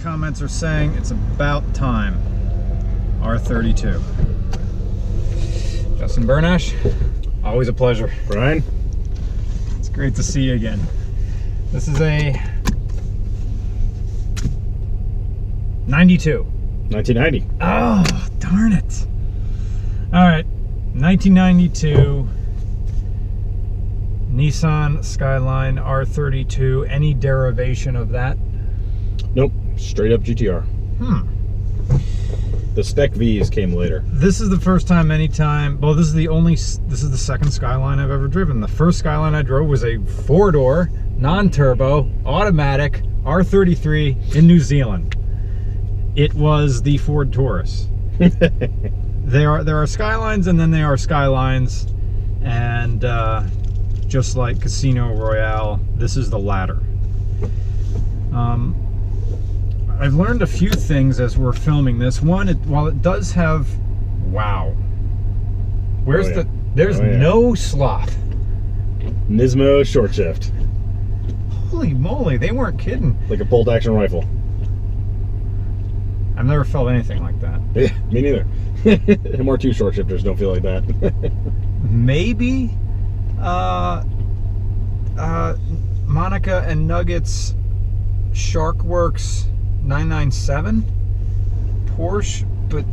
comments are saying it's about time. R32. Justin Bernash, always a pleasure. Brian, it's great to see you again. This is a 92. 1990. Oh, darn it. All right, 1992 Nissan Skyline R32. Any derivation of that? Nope, straight up GTR. The Spec Vs came later. This is the first time well, this is the second Skyline I've ever driven. The first Skyline I drove was a 4-door, non-turbo, automatic R33 in New Zealand. It was the Ford Taurus. There are Skylines and then there are Skylines, and just like Casino Royale, this is the latter. I've learned a few things as we're filming this. One, while it does have, wow, there's no sloth. Nismo short shift. Holy moly, they weren't kidding. Like a bolt action rifle. I've never felt anything like that. Yeah, me neither. MR2 short shifters don't feel like that. Maybe Monica and Nuggets Sharkworks 997 Porsche, but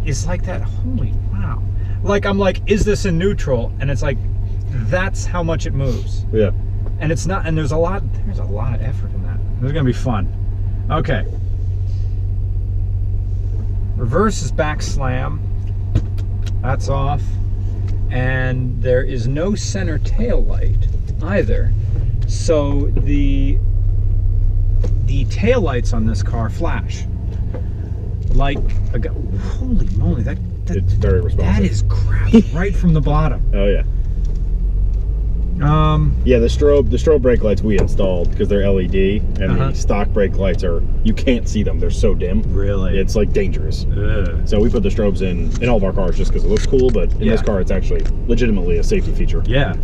it's like that. Holy wow. Like, I'm like, is this in neutral? And it's like, that's how much it moves. Yeah. And it's not, and there's a lot of effort in that. This is gonna be fun. Okay. Reverse is back slam. That's off. And there is no center tail light either. So the tail lights on this car flash. Like holy moly, it's very responsive. That is crap right from the bottom. Oh yeah. Yeah, the strobe brake lights we installed because they're LED, and the stock brake lights you can't see them. They're so dim. Really? It's like dangerous. Ugh. So we put the strobes in all of our cars just because it looks cool, but in this car it's actually legitimately a safety feature. Yeah.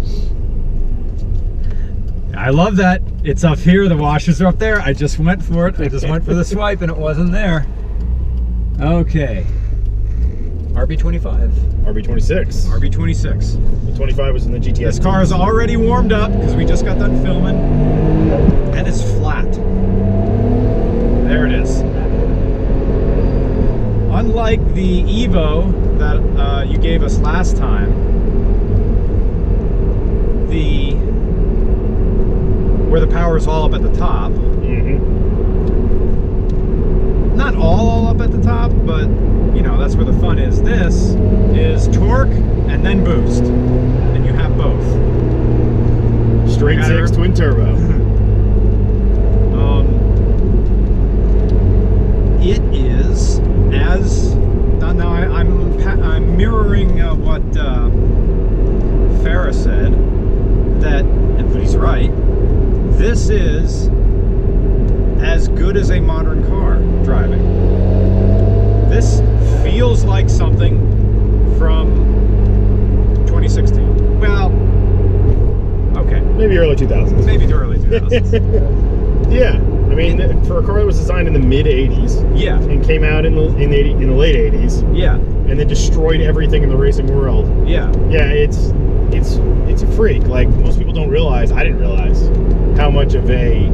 I love that. It's up here, the washers are up there. I just went for it. I just went for the swipe and it wasn't there. Okay. RB25? RB26. RB26. The 25 was in the GTS. This car is already warmed up because we just got done filming. And it's flat. There it is. Unlike the Evo that you gave us last time, where the power is all up at the top. Not all up at the top, but you know, that's where the fun is. This is torque and then boost, and you have both. Straight 6 twin turbo. It is as now. I'm mirroring what Farah said, but he's right. This is as good as a modern car driving. This feels like something from 2016. Well, okay. Maybe early 2000s. Maybe the early 2000s. Yeah. I mean, for a car that was designed in the mid 80s. Yeah. And came out in the late 80s. Yeah. And then destroyed everything in the racing world. Yeah. Yeah, it's a freak. Like, most people don't realize, I didn't realize how much of a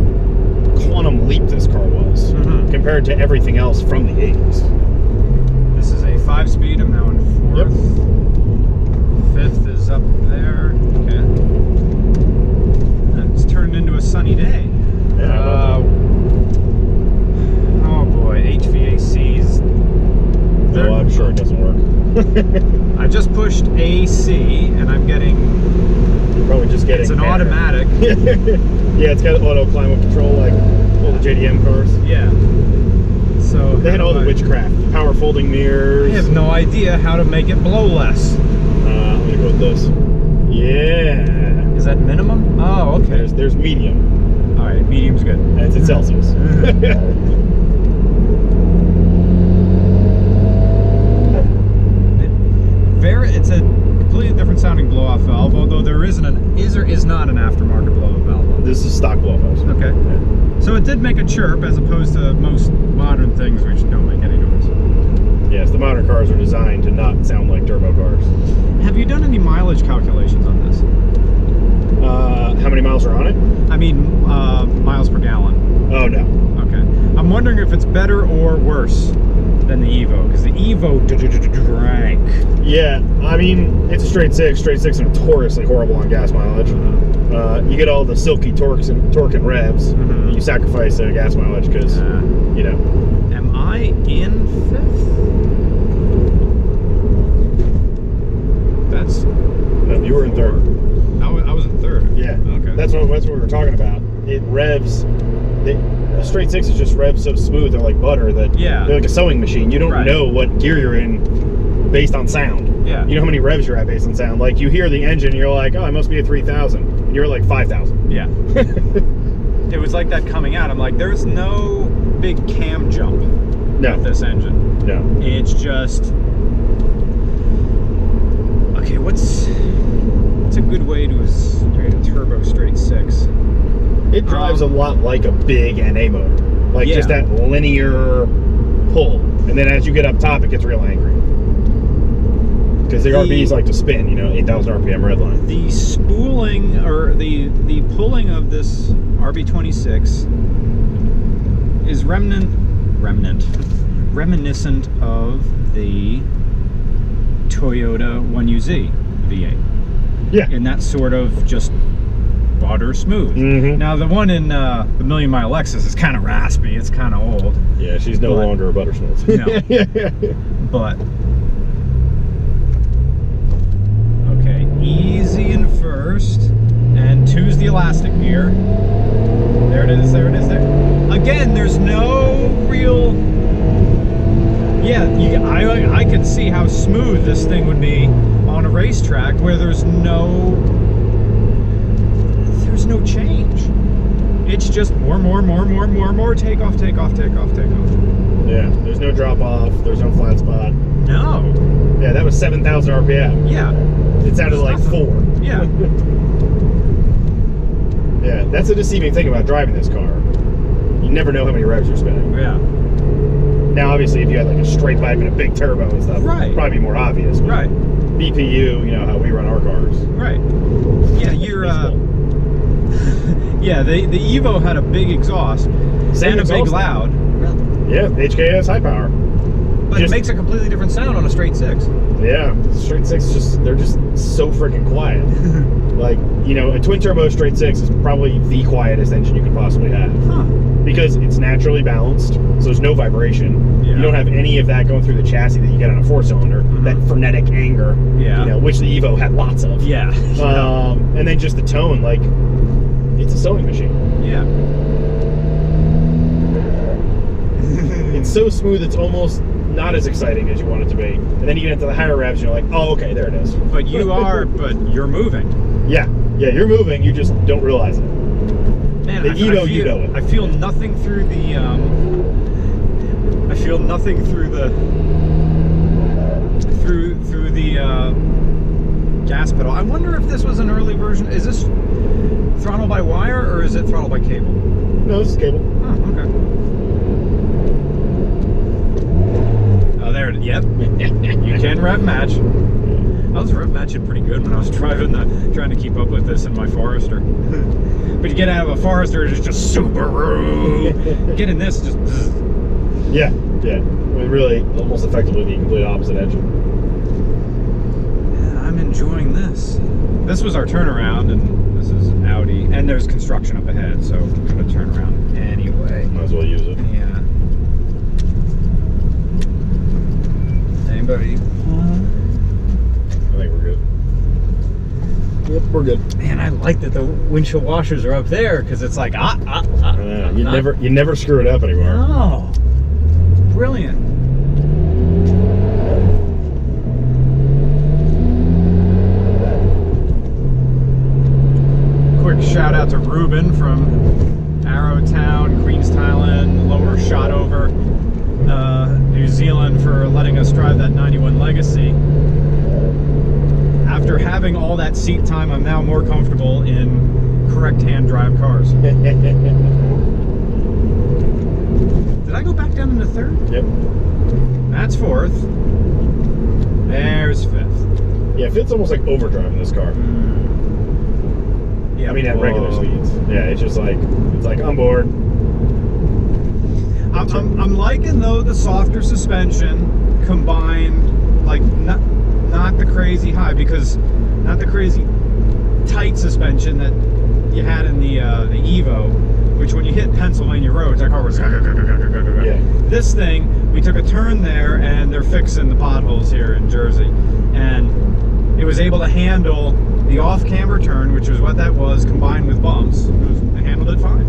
quantum leap this car was compared to everything else from the 80s. This is a 5-speed. I'm now in 4th. Yep. 5th is up there. Okay. And it's turned into a sunny day. Yeah. Oh boy, HVACs. No, I'm sure it doesn't work. I just pushed AC and I'm getting. You're probably just getting. It's an automatic. Yeah, it's got auto climate control like all the JDM cars. Yeah. So they had all the witchcraft, power folding mirrors. I have no idea how to make it blow less. I'm gonna go with this. Yeah. Is that minimum? Oh, okay. There's medium. All right, medium's good. And it's in Celsius. It's a completely different sounding blow-off valve, although there is or is not an aftermarket blow-off valve on this. This is stock blow-off. Okay. Yeah. So it did make a chirp as opposed to most modern things which don't make any noise. Yes, the modern cars are designed to not sound like turbo cars. Have you done any mileage calculations on this? How many miles are on it? I mean, miles per gallon. Oh, no. Okay. I'm wondering if it's better or worse than the Evo, because the Evo drank. Yeah, I mean, it's a straight six. Straight six are notoriously horrible on gas mileage. You get all the silky torque and revs. You sacrifice gas mileage because, you know. Am I in fifth? That's... No, you were in third. I was in third. Yeah. Okay. That's what we were talking about. It revs. A straight six is just revs so smooth. They're like butter. They're like a sewing machine. You don't know what gear you're in based on sound. Yeah. You know how many revs you're at based on sound. Like you hear the engine, you're like, oh, it must be a 3,000. And you're like 5,000. Yeah. It was like that coming out. I'm like, there's no big cam jump with this engine. No. It's just... Okay, what's a good way to create a turbo straight six? It drives a lot like a big NA motor. Like just that linear pull. And then as you get up top, it gets real angry. Because the RBs like to spin, you know, 8,000 RPM redline. The spooling, or the pulling of this RB26 is reminiscent of the Toyota 1UZ V8. Yeah. And that sort of just butter smooth. Now the one in the Million Mile Lexus is kind of raspy. It's kind of old. Yeah, she's no longer a butter smooth. No. But okay, easy in first, and two's the elastic gear. There it is. There it is. There. Again, there's no real. Yeah, I could see how smooth this thing would be on a racetrack where there's no change. It's just more, take off. Yeah, there's no drop off, there's no flat spot. No. Yeah, that was 7,000 RPM. Yeah. It sounded like 4. Yeah. Yeah, that's a deceiving thing about driving this car. You never know how many revs you're spinning. Yeah. Now, obviously, if you had like a straight pipe and a big turbo and stuff, it'd probably be more obvious. Right. BPU, you know how we run our cars. Right. Yeah, you're yeah, the Evo had a big exhaust and a big loud. Yeah, HKS high power. But it makes a completely different sound on a straight six. Yeah, straight six they're just so freaking quiet. Like, you know, a twin turbo straight six is probably the quietest engine you could possibly have. Because it's naturally balanced, so there's no vibration. You don't have any of that going through the chassis that you get on a 4-cylinder, that frenetic anger, you know, which the Evo had lots of. Yeah. And then just the tone, like, it's a sewing machine. Yeah. It's so smooth, it's almost not as exciting as you want it to be. And then you get into the higher revs, and you're like, oh, okay, there it is. But you're moving. Yeah, you're moving, you just don't realize it. Man, you know it. I feel nothing through the, through the gas pedal. I wonder if this was an early version. Is this throttle by wire, or is it throttle by cable? No, this is cable. Oh, okay. Oh, there it is. Yep. You can rev match. I was rev matching pretty good when I was driving trying to keep up with this in my Forester. But you get out of a Forester, it's just Subaru. Get in this, just. Yeah. I mean, really, almost effectively the complete opposite engine. Yeah, I'm enjoying this. This was our turnaround, and this is Audi, and there's construction up ahead, so I'm gonna turn around anyway. Might as well use it. Yeah. Anybody? I think we're good. Yep, we're good. Man, I like that the windshield washers are up there, because it's like you never screw it up anymore. Oh, brilliant. Quick shout out to Ruben from Arrowtown, Queenstown, Lower Shotover, New Zealand, for letting us drive that 91 Legacy. After having all that seat time, I'm now more comfortable in correct hand drive cars. Did I go back down into third? Yep. That's fourth. There's fifth. Yeah, fifth's almost like overdrive in this car. Yeah, I mean, at regular speeds. Yeah, it's just like, it's like on board. I'm liking though the softer suspension combined, like not the crazy high, because not the crazy tight suspension that you had in the Evo, which when you hit Pennsylvania roads, that car was. Yeah. This thing, we took a turn there, and they're fixing the potholes here in Jersey, and it was able to handle the off-camber turn, which was what that was, combined with bumps. It handled it fine.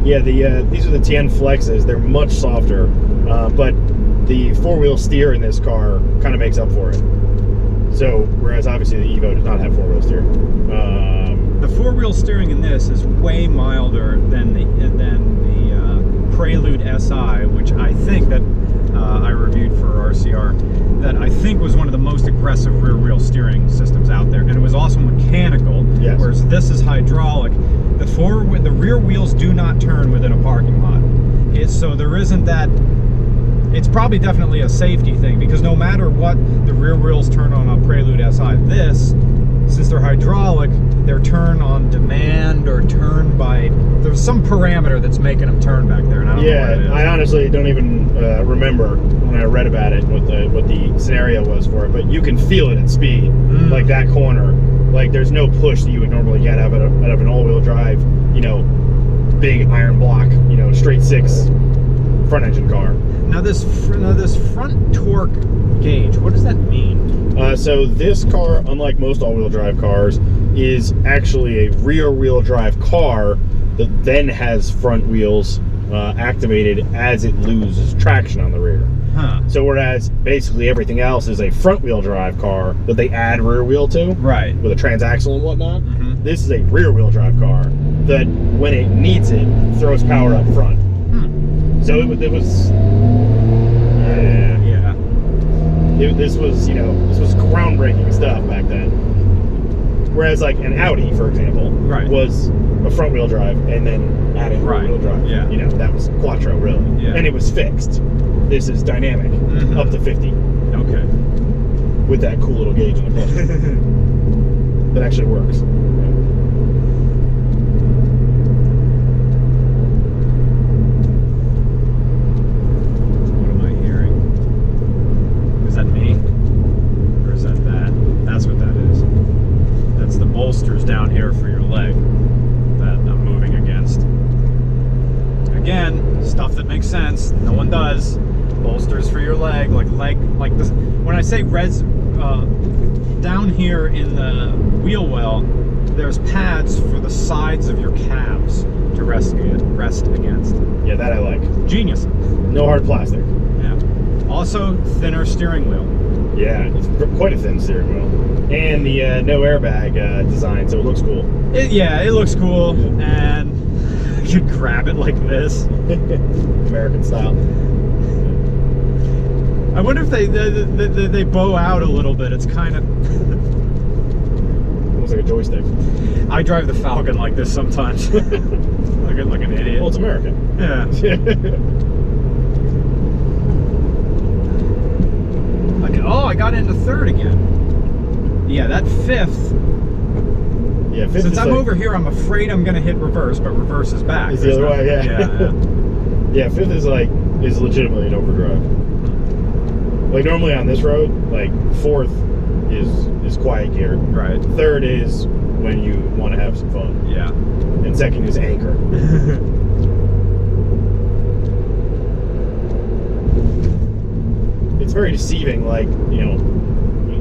Yeah, these are the TN Flexes. They're much softer, but the four-wheel steer in this car kind of makes up for it. So, whereas obviously the Evo does not have four-wheel steer. The four-wheel steering in this is way milder than the Prelude SI, which I think that I reviewed for RCR, that I think was one of the most aggressive rear-wheel steering systems out there, and it was also mechanical. Yes. Whereas this is hydraulic. The rear wheels do not turn within a parking lot. So there isn't that. It's probably definitely a safety thing, because no matter what, the rear wheels turn on a Prelude SI. This, since they're hydraulic, they're turn on demand or turn by. There's some parameter that's making them turn back there, and I don't know what it is. I honestly don't even remember when I read about it what the scenario was for it, but you can feel it at speed, like that corner. Like there's no push that you would normally get out of an all-wheel drive, big iron block, straight six front engine car. Now this front torque gauge, what does that mean? So this car, unlike most all-wheel drive cars, is actually a rear-wheel drive car that then has front wheels activated as it loses traction on the rear. Huh. So whereas basically everything else is a front-wheel drive car that they add rear wheel to, right, with a transaxle and whatnot, this is a rear-wheel drive car that, when it needs it, throws power up front. So it was this was groundbreaking stuff back then. Whereas like an Audi, for example, was a front wheel drive and then adding rear wheel drive. Yeah. That was quattro really. Yeah. And it was fixed. This is dynamic, up to 50. Okay. With that cool little gauge in the front. That actually works. Bolsters down here for your leg that I'm moving against. Again, stuff that makes sense. No one does. Bolsters for your leg, like this. When I say down here in the wheel well, there's pads for the sides of your calves to rest against. Yeah, that I like. Genius. No hard plastic. Yeah. Also, thinner steering wheel. Yeah, it's quite a thin steering wheel. And the no airbag design, so it looks cool. It looks cool, and you grab it like this. American style. I wonder if they bow out a little bit. It's kind of almost like a joystick. I drive the Falcon like this sometimes. like an idiot. Well, it's American. Yeah. I got into third again. Yeah, that fifth. Yeah, fifth. Since I'm over here, I'm afraid I'm going to hit reverse, but reverse is back. It's the other way, yeah. Yeah, fifth is legitimately an overdrive. Like normally on this road, like fourth is quiet gear. Right. Third is when you want to have some fun. Yeah. And second is anchor. It's very deceiving, like,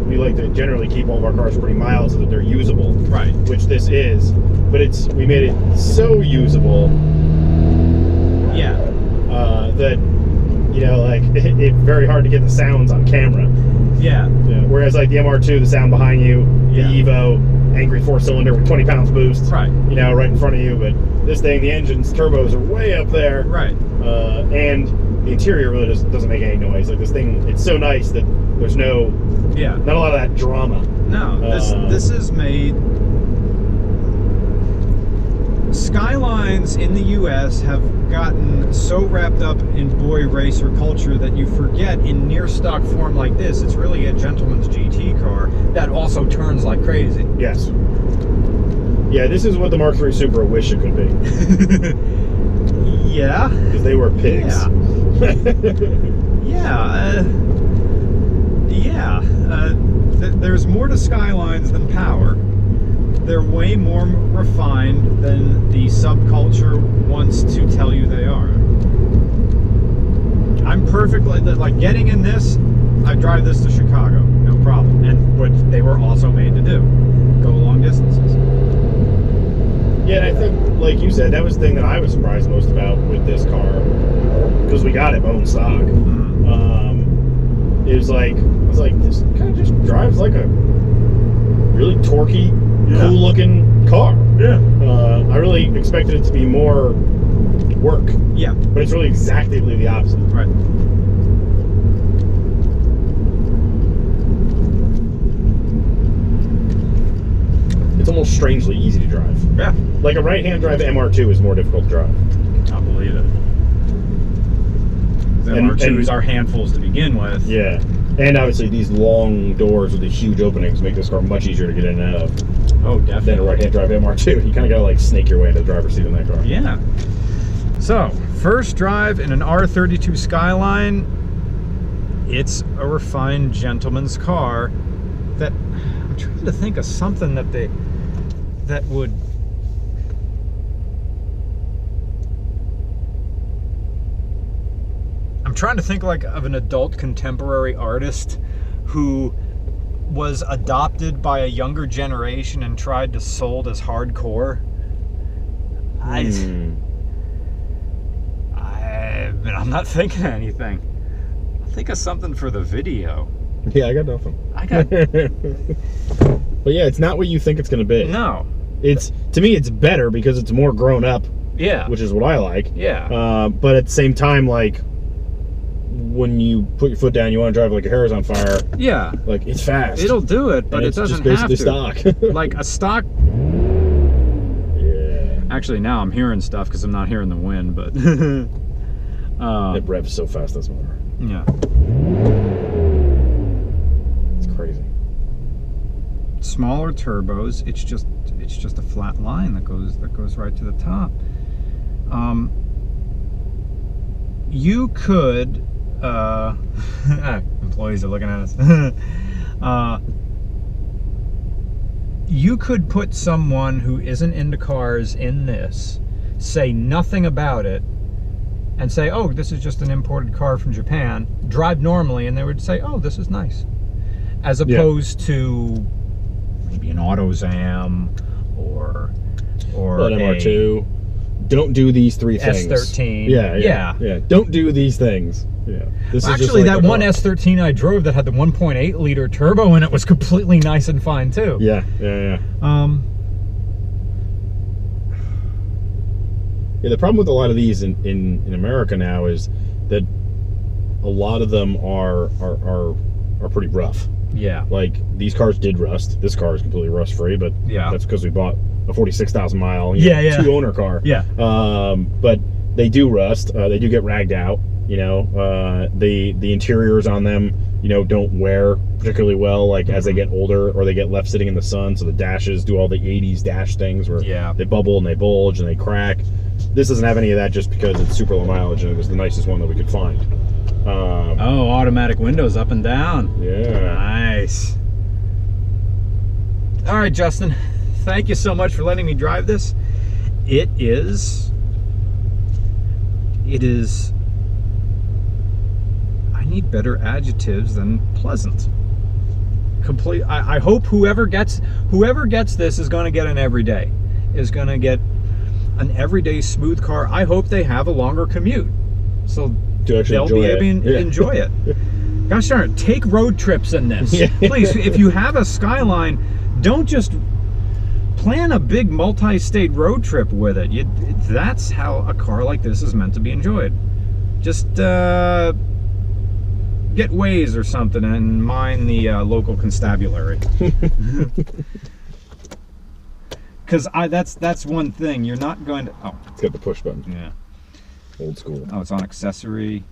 we like to generally keep all of our cars pretty mild so that they're usable. Right. Which this is, but we made it so usable. Yeah. That, it's very hard to get the sounds on camera. Yeah. Whereas like the MR2, the sound behind you, the Evo, angry 4-cylinder with 20 pounds boost. Right. Right in front of you, but this thing, the engine's turbos are way up there. Right. And the interior really doesn't make any noise. Like this thing, it's so nice that There's no, not a lot of that drama. No, this is made. Skylines in the U.S. have gotten so wrapped up in boy racer culture that you forget in near stock form like this, it's really a gentleman's GT car that also turns like crazy. Yes. Yeah, this is what the Mark III Supra wish it could be. Yeah. Because they were pigs. There's more to Skylines than power. They're way more refined than the subculture wants to tell you they are. I'm perfectly, like, getting in this, I drive this to Chicago, no problem. And what they were also made to do, go long distances. Yeah, and I think, like you said, that was the thing that I was surprised most about with this car, because we got it bone stock. It was like, this kind of just drives like a really torquey, cool-looking car. Yeah. I really expected it to be more work. Yeah. But it's really exactly the opposite. Right. It's almost strangely easy to drive. Yeah. Like a right-hand drive MR2 is more difficult to drive. I believe it. The MR2s are handfuls to begin with. Yeah. And obviously these long doors with the huge openings make this car much easier to get in and out of. Oh, definitely. Than a right-hand drive MR2. You kind of got to like snake your way into the driver's seat in that car. Yeah. So, first drive in an R32 Skyline. It's a refined gentleman's car that I'm trying to think of something that would. I'm trying to think like of an adult contemporary artist who was adopted by a younger generation and tried to sold as hardcore. I'm not thinking of anything. I'll think of something for the video. Yeah, I got nothing. But yeah, it's not what you think it's going to be. No. To me, it's better because it's more grown up. Yeah. Which is what I like. Yeah. But at the same time, like, when you put your foot down, you want to drive like your hair is on fire. Yeah. Like, it's fast. It'll do it, but it doesn't have to. It's just basically stock. Like a stock. Yeah. Actually, now I'm hearing stuff because I'm not hearing the wind, but. It revs so fast, this motor. Yeah. It's crazy. Smaller turbos. It's just a flat line that goes right to the top. You could. Employees are looking at us. You could put someone who isn't into cars in this, say nothing about it, and say, oh, this is just an imported car from Japan, drive normally, and they would say, oh, this is nice. As opposed to maybe an AutoZam or an MR2. Don't do these three things. S13. Yeah. Don't do these things. Yeah. This actually, is just like that one S13 I drove that had the 1.8 liter turbo in it was completely nice and fine too. Yeah. Yeah, the problem with a lot of these in America now is that a lot of them are pretty rough. Yeah. Like, these cars did rust. This car is completely rust free, but that's because we bought a 46,000 mile, two owner car. Yeah. But they do rust. They do get ragged out. The interiors on them, don't wear particularly well, like as they get older, or they get left sitting in the sun. So the dashes do all the 80s dash things where they bubble and they bulge and they crack. This doesn't have any of that just because it's super low mileage and it was the nicest one that we could find. Oh, automatic windows up and down. Yeah. Nice. All right, Justin. Thank you so much for letting me drive this. It is. I need better adjectives than pleasant. Complete. I hope whoever gets this is going to get an everyday. Is going to get an everyday smooth car. I hope they have a longer commute, so they'll be able to enjoy it. Gosh darn it! Take road trips in this, please. If you have a Skyline, don't just plan a big multi-state road trip with it. That's how a car like this is meant to be enjoyed. Just get Waze or something and mine the local constabulary. Because that's one thing. You're not going to... Oh. It's got the push button. Yeah. Old school. Oh, it's on accessory.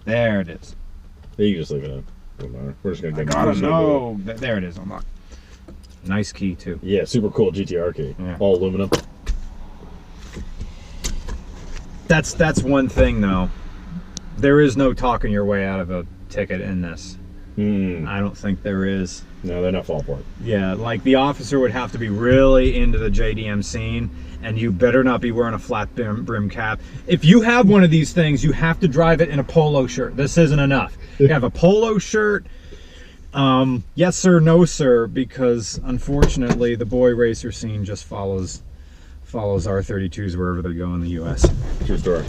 There it is. You can just leave it in. We're just going to get I gotta know. There it is. Unlocked. Nice key, too. Yeah, super cool GTR key. Yeah. All aluminum. That's one thing, though. There is no talking your way out of a ticket in this. I don't think there is. No, they're not fall for it. Yeah, like the officer would have to be really into the JDM scene, and you better not be wearing a flat brim cap. If you have one of these things, you have to drive it in a polo shirt. This isn't enough. You have a polo shirt. Yes sir, no sir, because unfortunately the boy racer scene just follows R32s wherever they go in the US. True story.